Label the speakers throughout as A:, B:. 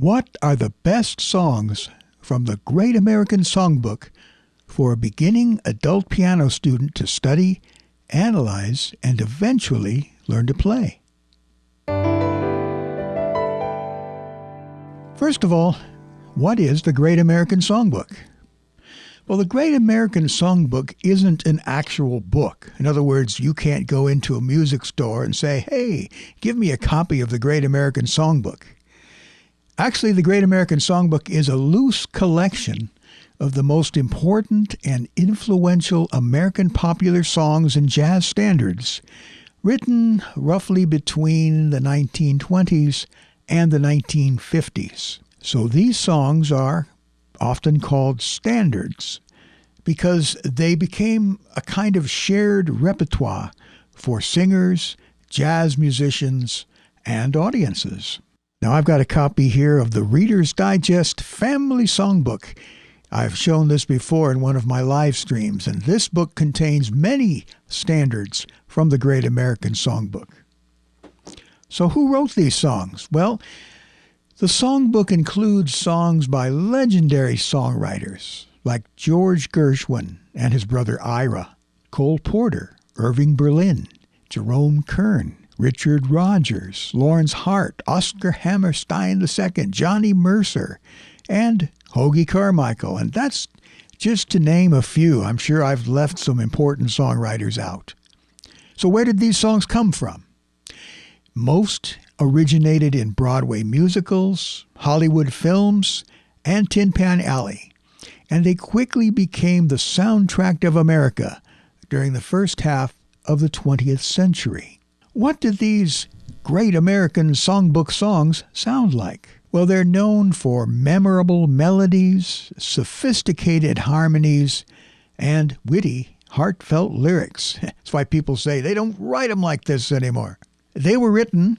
A: What are the best songs from the Great American Songbook for a beginning adult piano student to study, analyze, and eventually learn to play? First of all, what is the Great American Songbook? Well, the Great American Songbook isn't an actual book. In other words, you can't go into a music store and say, "Hey, give me a copy of the Great American Songbook." Actually, the Great American Songbook is a loose collection of the most important and influential American popular songs and jazz standards, written roughly between the 1920s and the 1950s. So these songs are often called standards because they became a kind of shared repertoire for singers, jazz musicians, and audiences. Now, I've got a copy here of the Reader's Digest Family Songbook. I've shown this before in one of my live streams, and this book contains many standards from the Great American Songbook. So who wrote these songs? Well, the songbook includes songs by legendary songwriters like George Gershwin and his brother Ira, Cole Porter, Irving Berlin, Jerome Kern, Richard Rodgers, Lawrence Hart, Oscar Hammerstein II, Johnny Mercer, and Hoagy Carmichael. And that's just to name a few. I'm sure I've left some important songwriters out. So where did these songs come from? Most originated in Broadway musicals, Hollywood films, and Tin Pan Alley, and they quickly became the soundtrack of America during the first half of the 20th century. What did these Great American Songbook songs sound like? Well, they're known for memorable melodies, sophisticated harmonies, and witty, heartfelt lyrics. That's why people say they don't write them like this anymore. They were written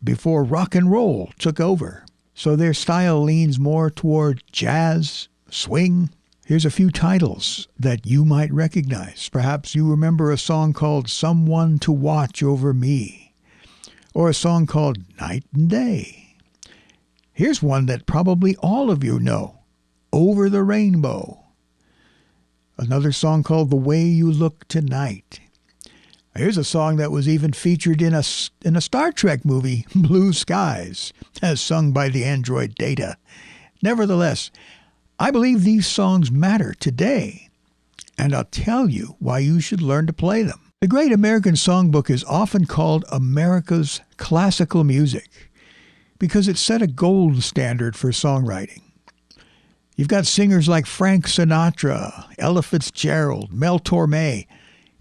A: before rock and roll took over, so their style leans more toward jazz, swing. Here's a few titles that you might recognize. Perhaps you remember a song called "Someone to Watch Over Me," or a song called "Night and Day." Here's one that probably all of you know, "Over the Rainbow." Another song called "The Way You Look Tonight." Here's a song that was even featured in a Star Trek movie, "Blue Skies," as sung by the android Data. Nevertheless, I believe these songs matter today, and I'll tell you why you should learn to play them. The Great American Songbook is often called America's classical music because it set a gold standard for songwriting. You've got singers like Frank Sinatra, Ella Fitzgerald, Mel Torme,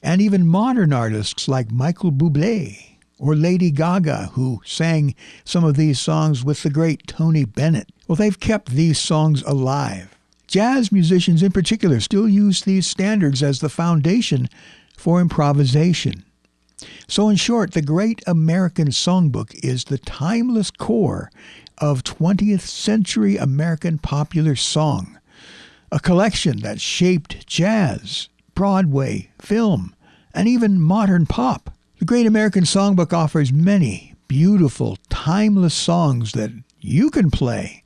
A: and even modern artists like Michael Bublé or Lady Gaga, who sang some of these songs with the great Tony Bennett. Well, they've kept these songs alive. Jazz musicians in particular still use these standards as the foundation for improvisation. So in short, the Great American Songbook is the timeless core of 20th century American popular song, a collection that shaped jazz, Broadway, film, and even modern pop. The Great American Songbook offers many beautiful, timeless songs that you can play,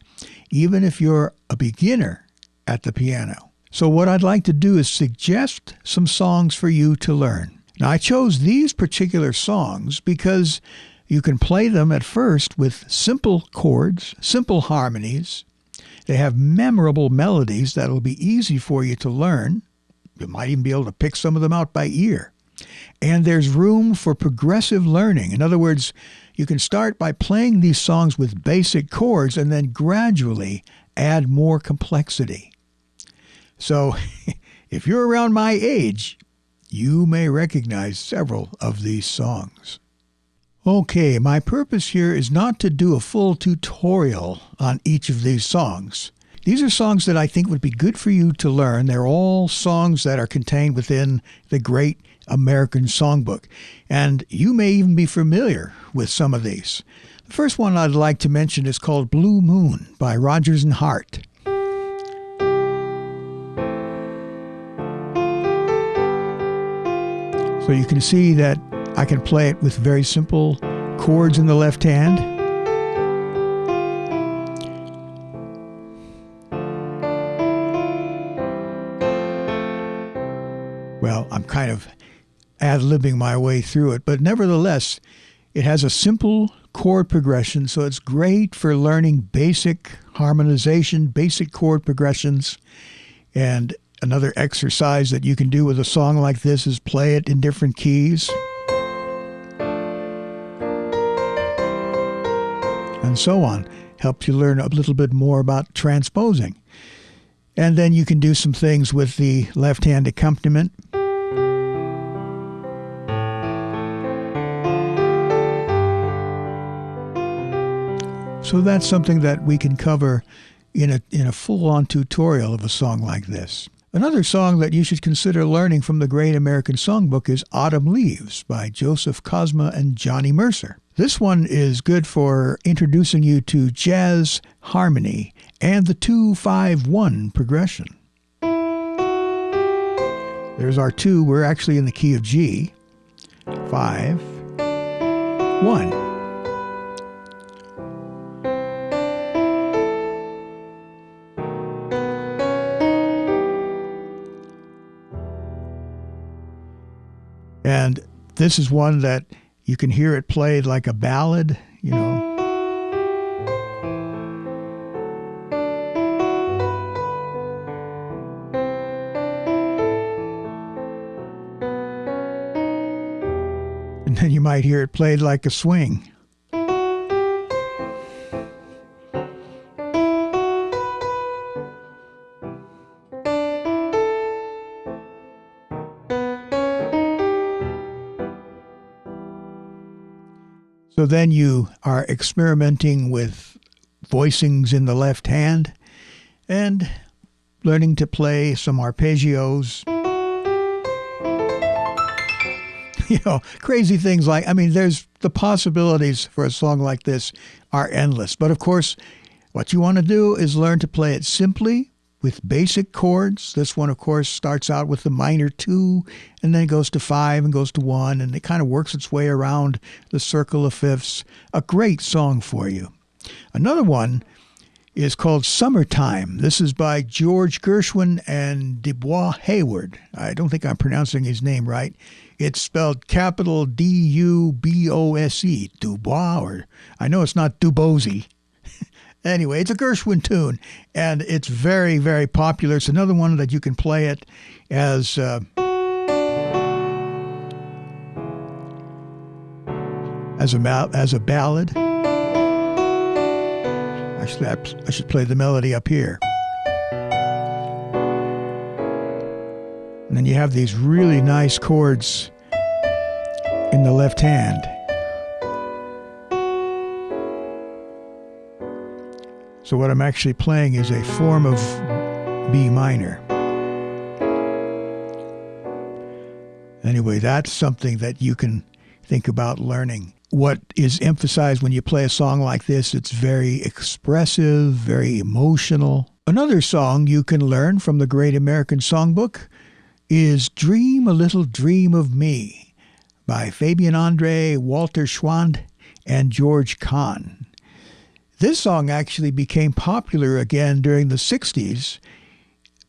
A: even if you're a beginner at the piano. So what I'd like to do is suggest some songs for you to learn. Now, I chose these particular songs because you can play them at first with simple chords, simple harmonies. They have memorable melodies that'll be easy for you to learn. You might even be able to pick some of them out by ear. And there's room for progressive learning. In other words, you can start by playing these songs with basic chords and then gradually add more complexity. So if you're around my age, you may recognize several of these songs. Okay, my purpose here is not to do a full tutorial on each of these songs. These are songs that I think would be good for you to learn. They're all songs that are contained within the Great American Songbook, and you may even be familiar with some of these. The first one I'd like to mention is called "Blue Moon" by Rodgers and Hart. So you can see that I can play it with very simple chords in the left hand. Well, I'm kind of ad-libbing my way through it, but nevertheless, it has a simple chord progression, so it's great for learning basic harmonization, basic chord progressions. And another exercise that you can do with a song like this is play it in different keys. And so on. Helps you learn a little bit more about transposing. And then you can do some things with the left-hand accompaniment. So that's something that we can cover in a full-on tutorial of a song like this. Another song that you should consider learning from the Great American Songbook is Autumn Leaves by Joseph Cosma and Johnny Mercer. This one is good for introducing you to jazz harmony and the 2-5-1 progression. There's our 2. We're actually in the key of G. 5, 1. And this is one that you can hear it played like a ballad, you know. And then you might hear it played like a swing. So then you are experimenting with voicings in the left hand and learning to play some arpeggios. You know, crazy things like, I mean, there's the possibilities for a song like this are endless. But of course, what you want to do is learn to play it simply with basic chords. This one, of course, starts out with the minor 2 and then goes to 5 and goes to 1, and it kind of works its way around the circle of fifths. A great song for you. Another one is called Summertime. This is by George Gershwin and Dubois Hayward. I don't think I'm pronouncing his name right. It's spelled capital D-U-B-O-S-E, Dubois, or I know it's not Dubosy. Anyway, it's a Gershwin tune, and it's very, very popular. It's another one that you can play it as a ballad. Actually, I should play the melody up here. And then you have these really nice chords in the left hand. So what I'm actually playing is a form of B minor. Anyway, that's something that you can think about learning. What is emphasized when you play a song like this, it's very expressive, very emotional. Another song you can learn from the Great American Songbook is Dream a Little Dream of Me by Fabian Andre, Walter Schwand, and George Kahn. This song actually became popular again during the 60s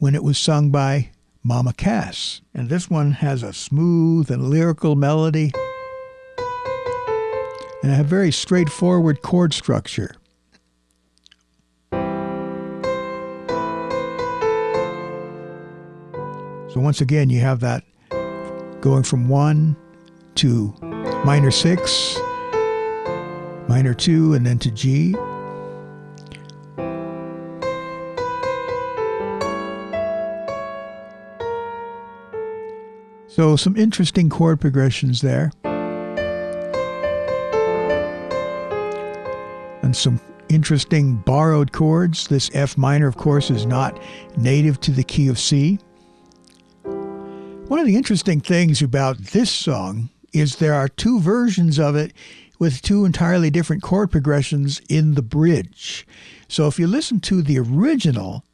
A: when it was sung by Mama Cass. And this one has a smooth and lyrical melody and a very straightforward chord structure. So once again, you have that going from 1 to minor 6, minor 2, and then to G. So some interesting chord progressions there. And some interesting borrowed chords. This F minor, of course, is not native to the key of C. One of the interesting things about this song is there are 2 versions of it with 2 entirely different chord progressions in the bridge. So if you listen to the original,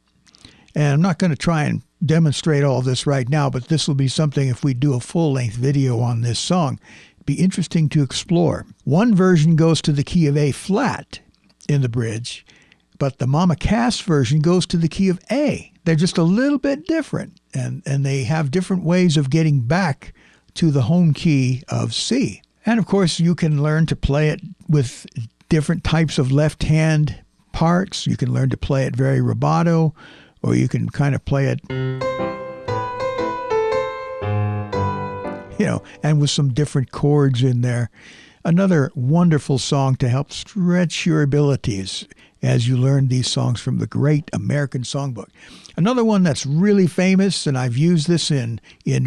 A: and I'm not going to try and demonstrate all this right now, but this will be something if we do a full-length video on this song. It'd be interesting to explore. One version goes to the key of A flat in the bridge, But the Mama Cass version goes to the key of A. They're just a little bit different, and they have different ways of getting back to the home key of C. And of course, you can learn to play it with different types of left hand parts. You can learn to play it very rubato, or you can kind of play it, and with some different chords in there. Another wonderful song to help stretch your abilities as you learn these songs from the Great American Songbook. Another one that's really famous, and I've used this in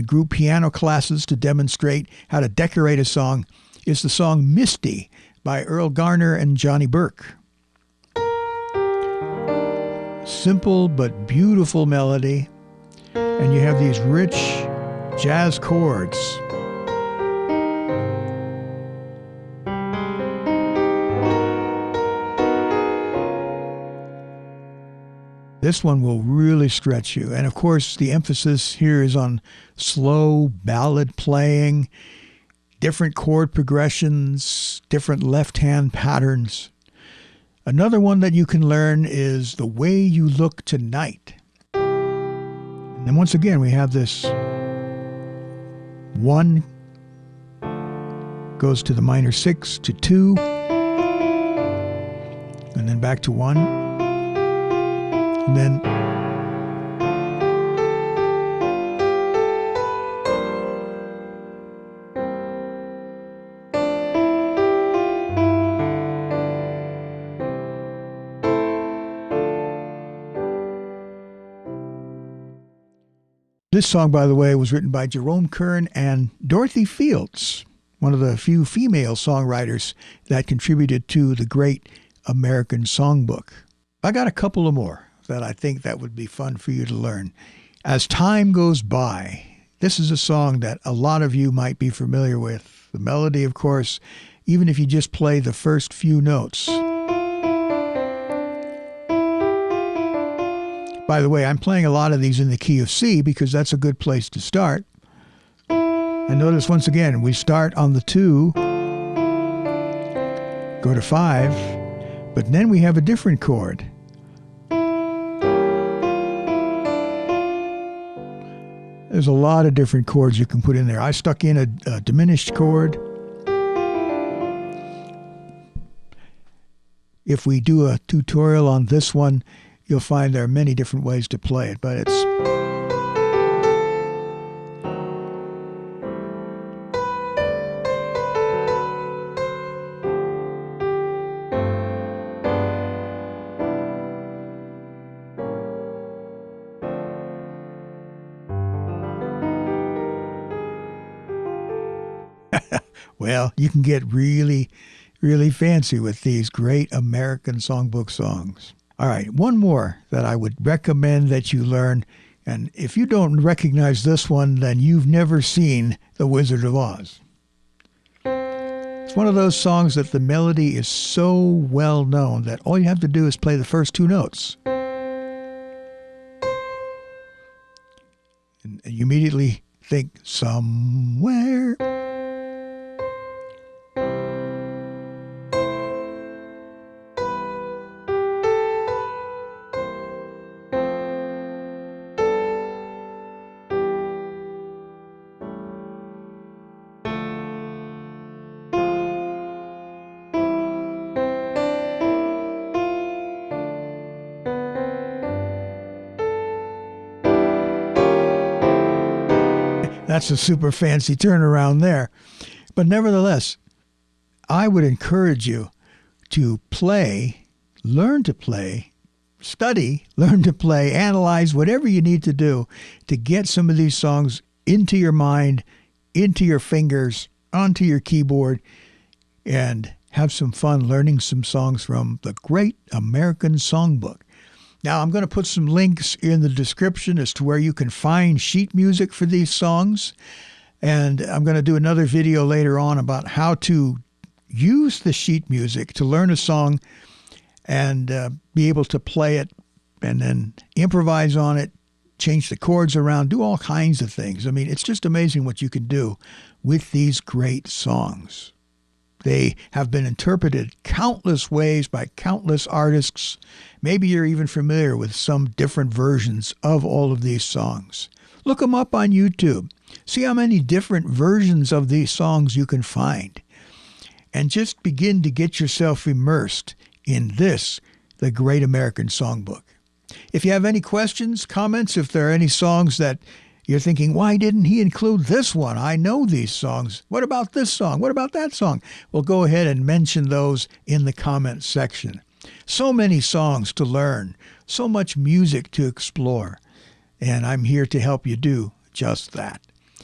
A: group piano classes to demonstrate how to decorate a song, is the song Misty by Earl Garner and Johnny Burke. Simple but beautiful melody, and you have these rich jazz chords. This one will really stretch you. And of course, the emphasis here is on slow ballad playing, different chord progressions, different left-hand patterns. Another one that you can learn is The Way You Look Tonight. And then once again, we have this 1 goes to the minor 6 to 2, and then back to 1. And then this song, by the way, was written by Jerome Kern and Dorothy Fields, one of the few female songwriters that contributed to the Great American Songbook. I got a couple of more that I think that would be fun for you to learn. As Time Goes By, this is a song that a lot of you might be familiar with. The melody, of course, even if you just play the first few notes. By the way, I'm playing a lot of these in the key of C because that's a good place to start. And notice once again, we start on the 2, go to 5, but then we have a different chord. There's a lot of different chords you can put in there. I stuck in a diminished chord. If we do a tutorial on this one, you'll find there are many different ways to play it, but it's... Well, you can get really, really fancy with these Great American Songbook songs. All right, one more that I would recommend that you learn, and if you don't recognize this one, then you've never seen The Wizard of Oz. It's one of those songs that the melody is so well known that all you have to do is play the first 2 notes. And you immediately think, somewhere. That's a super fancy turnaround there. But nevertheless, I would encourage you to play, learn to play, study, learn to play, analyze, whatever you need to do to get some of these songs into your mind, into your fingers, onto your keyboard, and have some fun learning some songs from the Great American Songbook. Now, I'm going to put some links in the description as to where you can find sheet music for these songs. And I'm going to do another video later on about how to use the sheet music to learn a song and be able to play it and then improvise on it, change the chords around, do all kinds of things. I mean, it's just amazing what you can do with these great songs. They have been interpreted countless ways by countless artists. Maybe you're even familiar with some different versions of all of these songs. Look them up on YouTube. See how many different versions of these songs you can find. And just begin to get yourself immersed in this, the Great American Songbook. If you have any questions, comments, if there are any songs that you're thinking, why didn't he include this one? I know these songs. What about this song? What about that song? Well, go ahead and mention those in the comments section. So many songs to learn, so much music to explore, and I'm here to help you do just that.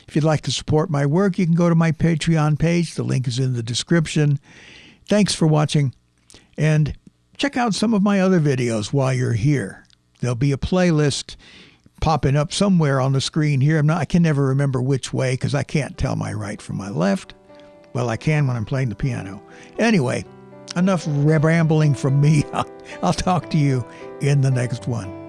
A: If you'd like to support my work, you can go to my Patreon page. The link is in the description. Thanks for watching, and check out some of my other videos while you're here. There'll be a playlist popping up somewhere on the screen here. I can never remember which way because I can't tell my right from my left. Well, I can when I'm playing the piano. Anyway, enough rambling from me. I'll talk to you in the next one.